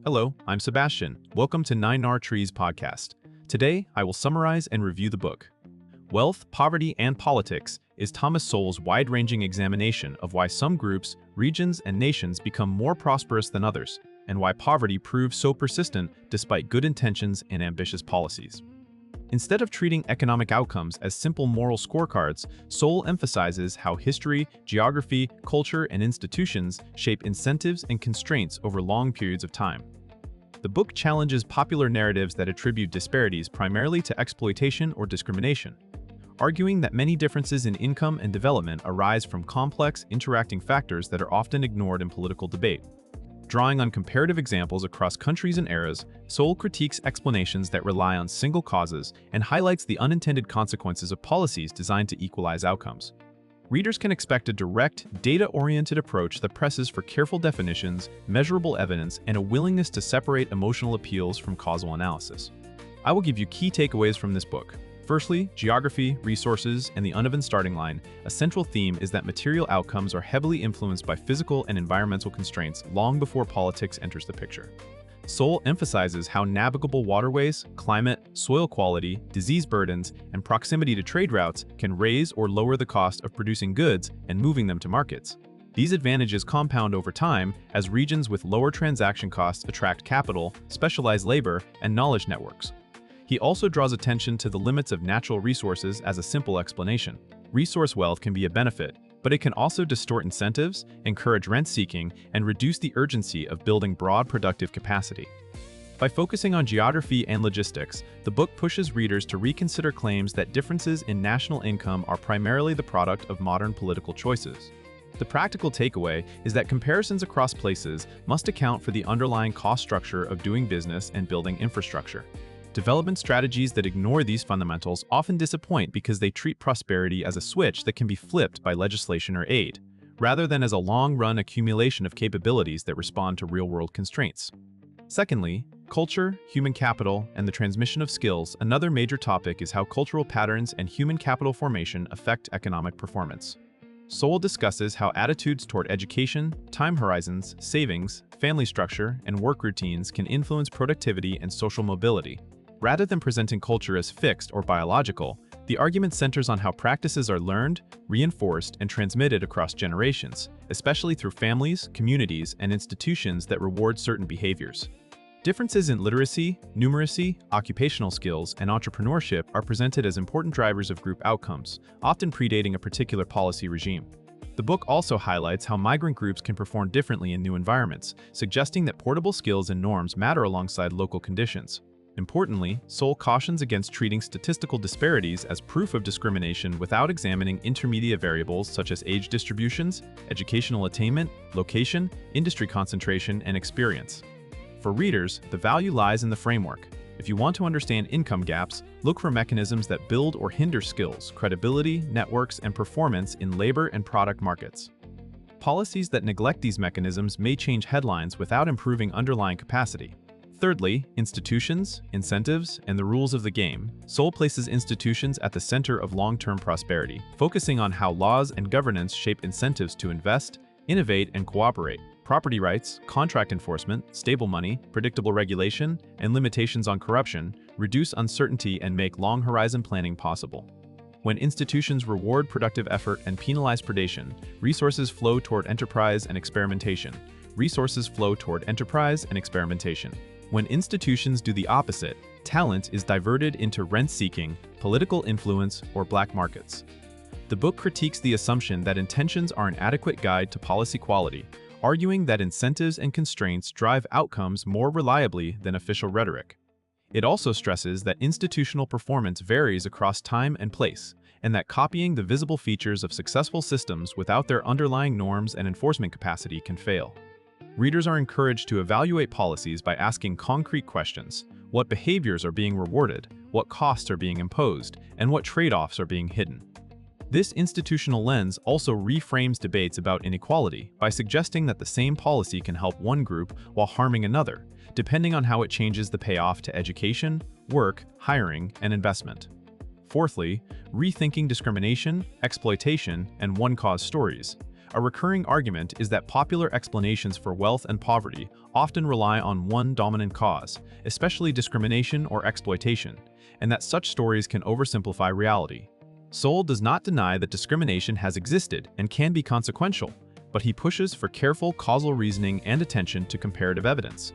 Hello, I'm Sebastian. Welcome to 9R Trees podcast. Today, I will summarize and review the book. Wealth, Poverty, and Politics is Thomas Sowell's wide-ranging examination of why some groups, regions, and nations become more prosperous than others, and why poverty proves so persistent despite good intentions and ambitious policies. Instead of treating economic outcomes as simple moral scorecards, Sowell emphasizes how history, geography, culture, and institutions shape incentives and constraints over long periods of time. The book challenges popular narratives that attribute disparities primarily to exploitation or discrimination, arguing that many differences in income and development arise from complex, interacting factors that are often ignored in political debate. Drawing on comparative examples across countries and eras, Sowell critiques explanations that rely on single causes and highlights the unintended consequences of policies designed to equalize outcomes. Readers can expect a direct, data-oriented approach that presses for careful definitions, measurable evidence, and a willingness to separate emotional appeals from causal analysis. I will give you key takeaways from this book. Firstly, geography, resources, and the uneven starting line. A central theme is that material outcomes are heavily influenced by physical and environmental constraints long before politics enters the picture. Sowell emphasizes how navigable waterways, climate, soil quality, disease burdens, and proximity to trade routes can raise or lower the cost of producing goods and moving them to markets. These advantages compound over time as regions with lower transaction costs attract capital, specialized labor, and knowledge networks. He also draws attention to the limits of natural resources as a simple explanation. Resource wealth can be a benefit, but it can also distort incentives, encourage rent-seeking, and reduce the urgency of building broad productive capacity. By focusing on geography and logistics, the book pushes readers to reconsider claims that differences in national income are primarily the product of modern political choices. The practical takeaway is that comparisons across places must account for the underlying cost structure of doing business and building infrastructure. Development strategies that ignore these fundamentals often disappoint because they treat prosperity as a switch that can be flipped by legislation or aid, rather than as a long-run accumulation of capabilities that respond to real-world constraints. Secondly, culture, human capital, and the transmission of skills. Another major topic is how cultural patterns and human capital formation affect economic performance. Sowell discusses how attitudes toward education, time horizons, savings, family structure, and work routines can influence productivity and social mobility. Rather than presenting culture as fixed or biological, the argument centers on how practices are learned, reinforced, and transmitted across generations, especially through families, communities, and institutions that reward certain behaviors. Differences in literacy, numeracy, occupational skills, and entrepreneurship are presented as important drivers of group outcomes, often predating a particular policy regime. The book also highlights how migrant groups can perform differently in new environments, suggesting that portable skills and norms matter alongside local conditions. Importantly, Sowell cautions against treating statistical disparities as proof of discrimination without examining intermediate variables such as age distributions, educational attainment, location, industry concentration, and experience. For readers, the value lies in the framework. If you want to understand income gaps, look for mechanisms that build or hinder skills, credibility, networks, and performance in labor and product markets. Policies that neglect these mechanisms may change headlines without improving underlying capacity. Thirdly, institutions, incentives, and the rules of the game. Sowell places institutions at the center of long-term prosperity, focusing on how laws and governance shape incentives to invest, innovate, and cooperate. Property rights, contract enforcement, stable money, predictable regulation, and limitations on corruption reduce uncertainty and make long-horizon planning possible. When institutions reward productive effort and penalize predation, resources flow toward enterprise and experimentation. Resources flow toward enterprise and experimentation. When institutions do the opposite, talent is diverted into rent-seeking, political influence, or black markets. The book critiques the assumption that intentions are an adequate guide to policy quality, arguing that incentives and constraints drive outcomes more reliably than official rhetoric. It also stresses that institutional performance varies across time and place, and that copying the visible features of successful systems without their underlying norms and enforcement capacity can fail. Readers are encouraged to evaluate policies by asking concrete questions: what behaviors are being rewarded, what costs are being imposed, and what trade-offs are being hidden. This institutional lens also reframes debates about inequality by suggesting that the same policy can help one group while harming another, depending on how it changes the payoff to education, work, hiring, and investment. Fourthly, rethinking discrimination, exploitation, and one-cause stories. A recurring argument is that popular explanations for wealth and poverty often rely on one dominant cause, especially discrimination or exploitation, and that such stories can oversimplify reality. Sowell does not deny that discrimination has existed and can be consequential, but he pushes for careful causal reasoning and attention to comparative evidence.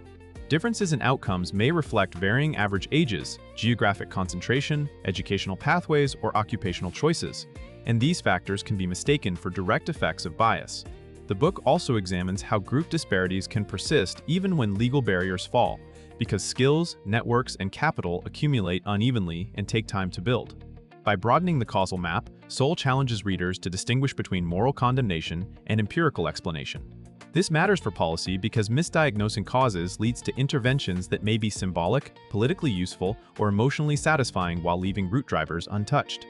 Differences in outcomes may reflect varying average ages, geographic concentration, educational pathways, or occupational choices, and these factors can be mistaken for direct effects of bias. The book also examines how group disparities can persist even when legal barriers fall, because skills, networks, and capital accumulate unevenly and take time to build. By broadening the causal map, Sowell challenges readers to distinguish between moral condemnation and empirical explanation. This matters for policy because misdiagnosing causes leads to interventions that may be symbolic, politically useful, or emotionally satisfying while leaving root drivers untouched.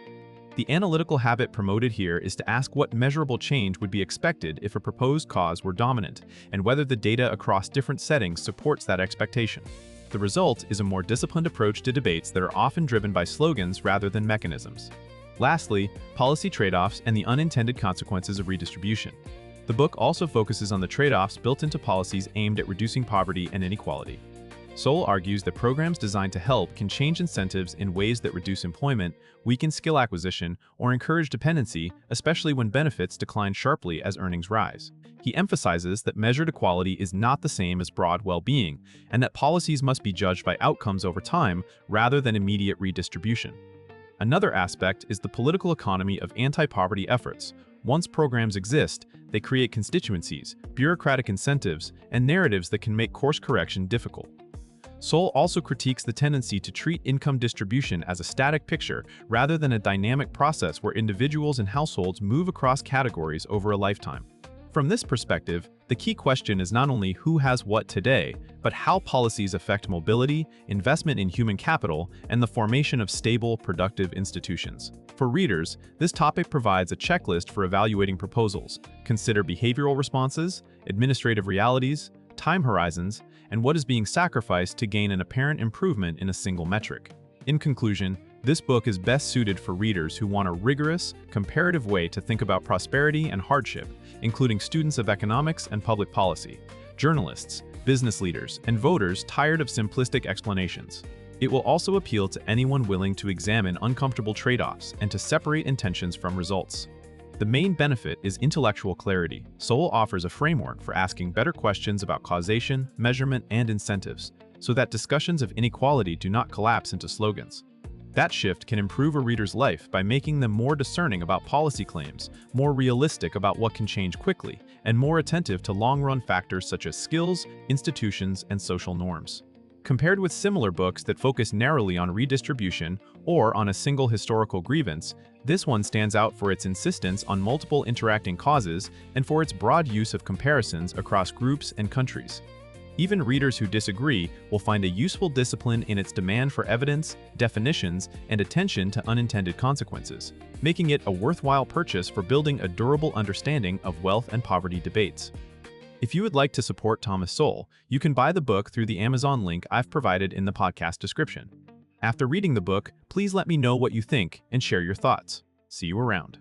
The analytical habit promoted here is to ask what measurable change would be expected if a proposed cause were dominant, and whether the data across different settings supports that expectation. The result is a more disciplined approach to debates that are often driven by slogans rather than mechanisms. Lastly, policy trade-offs and the unintended consequences of redistribution. The book also focuses on the trade-offs built into policies aimed at reducing poverty and inequality. Sowell argues that programs designed to help can change incentives in ways that reduce employment, weaken skill acquisition, or encourage dependency, especially when benefits decline sharply as earnings rise. He emphasizes that measured equality is not the same as broad well-being, and that policies must be judged by outcomes over time rather than immediate redistribution. Another aspect is the political economy of anti-poverty efforts. Once programs exist, they create constituencies, bureaucratic incentives, and narratives that can make course correction difficult. Sowell also critiques the tendency to treat income distribution as a static picture rather than a dynamic process where individuals and households move across categories over a lifetime. From this perspective, the key question is not only who has what today, but how policies affect mobility, investment in human capital, and the formation of stable, productive institutions. For readers, this topic provides a checklist for evaluating proposals. Consider behavioral responses, administrative realities, time horizons, and what is being sacrificed to gain an apparent improvement in a single metric. In conclusion, this book is best suited for readers who want a rigorous, comparative way to think about prosperity and hardship, including students of economics and public policy, journalists, business leaders, and voters tired of simplistic explanations. It will also appeal to anyone willing to examine uncomfortable trade-offs and to separate intentions from results. The main benefit is intellectual clarity. Sowell offers a framework for asking better questions about causation, measurement, and incentives, so that discussions of inequality do not collapse into slogans. That shift can improve a reader's life by making them more discerning about policy claims, more realistic about what can change quickly, and more attentive to long-run factors such as skills, institutions, and social norms. Compared with similar books that focus narrowly on redistribution or on a single historical grievance, this one stands out for its insistence on multiple interacting causes and for its broad use of comparisons across groups and countries. Even readers who disagree will find a useful discipline in its demand for evidence, definitions, and attention to unintended consequences, making it a worthwhile purchase for building a durable understanding of wealth and poverty debates. If you would like to support Thomas Sowell, you can buy the book through the Amazon link I've provided in the podcast description. After reading the book, please let me know what you think and share your thoughts. See you around.